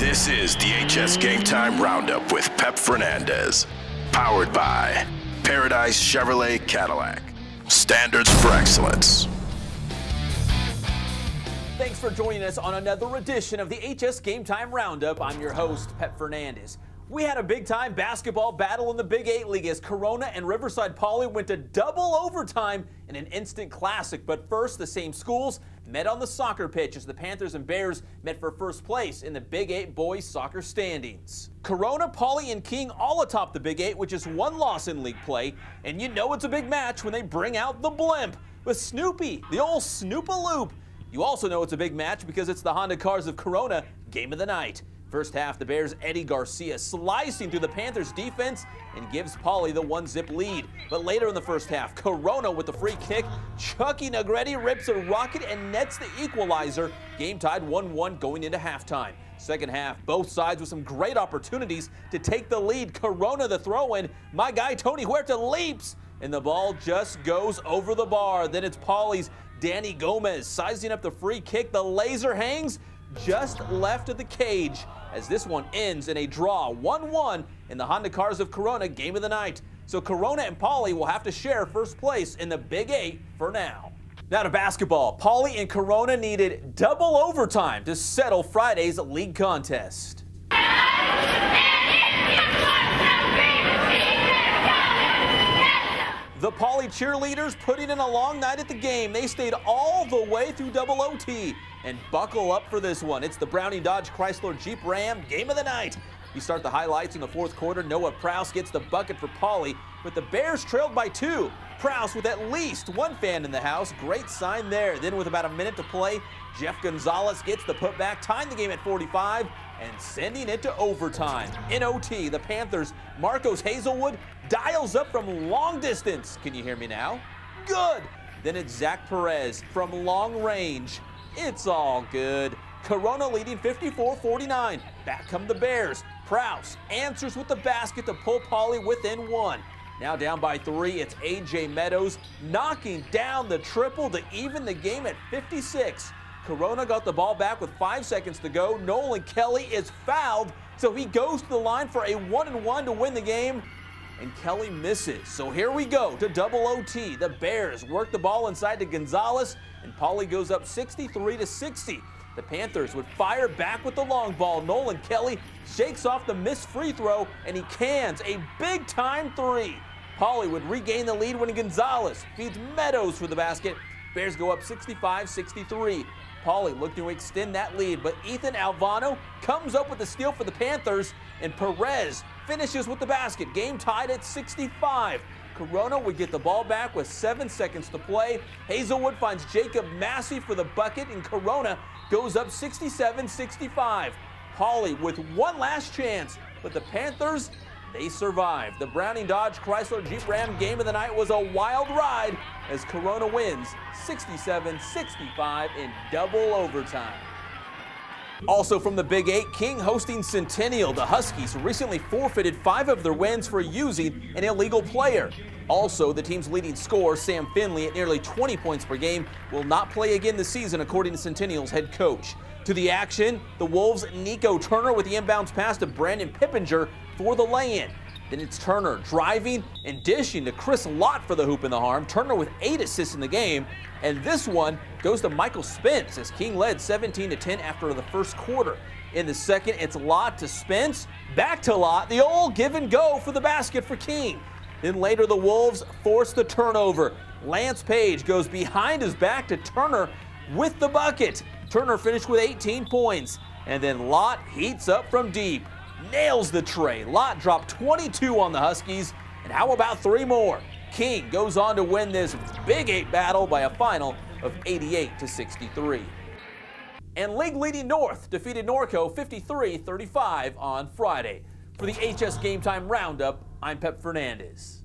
This is the HS Game Time Roundup with Pep Fernandez. Powered by Paradise Chevrolet Cadillac. Standards for excellence. Thanks for joining us on another edition of the HS Game Time Roundup. I'm your host, Pep Fernandez. We had a big-time basketball battle in the Big 8 League as Corona and Riverside Poly went to double overtime in an instant classic. But first, the same schools met on the soccer pitch as the Panthers and Bears met for first place in the Big 8 boys soccer standings. Corona, Poly, and King all atop the Big 8, which is one loss in league play. And you know it's a big match when they bring out the blimp with Snoopy, the old Snoop-a-loop. You also know it's a big match because it's the Honda Cars of Corona game of the night. First half, the Bears' Eddie Garcia slicing through the Panthers' defense and gives Poly the 1-zip lead. But later in the first half, Corona with the free kick, Chucky Negretti rips a rocket and nets the equalizer. Game tied 1-1 going into halftime. Second half, both sides with some great opportunities to take the lead. Corona the throw-in, my guy Tony Huerta leaps, and the ball just goes over the bar. Then it's Poly's Danny Gomez sizing up the free kick. The laser hangs just left of the cage as this one ends in a draw 1-1 in the Honda Cars of Corona game of the night. So Corona and Poly will have to share first place in the Big 8 for now. Now to basketball. Poly and Corona needed double overtime to settle Friday's league contest. The Poly cheerleaders putting in a long night at the game. They stayed all the way through double OT. And buckle up for this one. It's the Browning Dodge Chrysler Jeep Ram game of the night. You start the highlights in the fourth quarter. Noah Prouse gets the bucket for Poly, but the Bears trailed by 2. Prouse with at least 1 fan in the house. Great sign there. Then with about a minute to play, Jeff Gonzalez gets the putback, tying the game at 45 and sending it to overtime. In OT, the Panthers' Marcos Hazelwood dials up from long distance. Can you hear me now? Good. Then it's Zach Perez from long range. It's all good. Corona leading 54-49. Back come the Bears. Prouse answers with the basket to pull Poly within 1. Now down by 3, it's A.J. Meadows knocking down the triple to even the game at 56. Corona got the ball back with 5 seconds to go. Nolan Kelly is fouled, so he goes to the line for a 1-and-1 to win the game. And Kelly misses. So here we go to double OT. The Bears work the ball inside to Gonzalez, and Poly goes up 63-60. The Panthers would fire back with the long ball. Nolan Kelly shakes off the missed free throw, and he cans a big-time 3. Poly would regain the lead when Gonzalez feeds Meadows for the basket. Bears go up 65-63. Poly looking to extend that lead, but Ethan Alvano comes up with the steal for the Panthers, and Perez finishes with the basket. Game tied at 65. Corona would get the ball back with 7 seconds to play. Hazelwood finds Jacob Massey for the bucket, and Corona goes up 67-65. Poly with one last chance, but the Panthers, they survive. The Browning Dodge Chrysler Jeep Ram game of the night was a wild ride as Corona wins 67-65 in double overtime. Also from the Big 8, King hosting Centennial. The Huskies recently forfeited 5 of their wins for using an illegal player. Also, the team's leading scorer, Sam Finley, at nearly 20 points per game, will not play again this season, according to Centennial's head coach. To the action, the Wolves' Nico Turner with the inbounds pass to Brandon Pippinger for the lay-in. Then it's Turner driving and dishing to Chris Lott for the hoop in the harm. Turner with 8 assists in the game. And this one goes to Michael Spence as King led 17-10 after the first quarter. In the second, it's Lott to Spence, back to Lott, the old give and go for the basket for King. Then later the Wolves force the turnover. Lance Page goes behind his back to Turner with the bucket. Turner finished with 18 points. And then Lott heats up from deep. Nails the tray. Lott dropped 22 on the Huskies. And how about 3 more? King goes on to win this Big 8 battle by a final of 88-63. And league-leading North defeated Norco 53-35 on Friday. For the HS Game Time Roundup, I'm Pep Fernandez.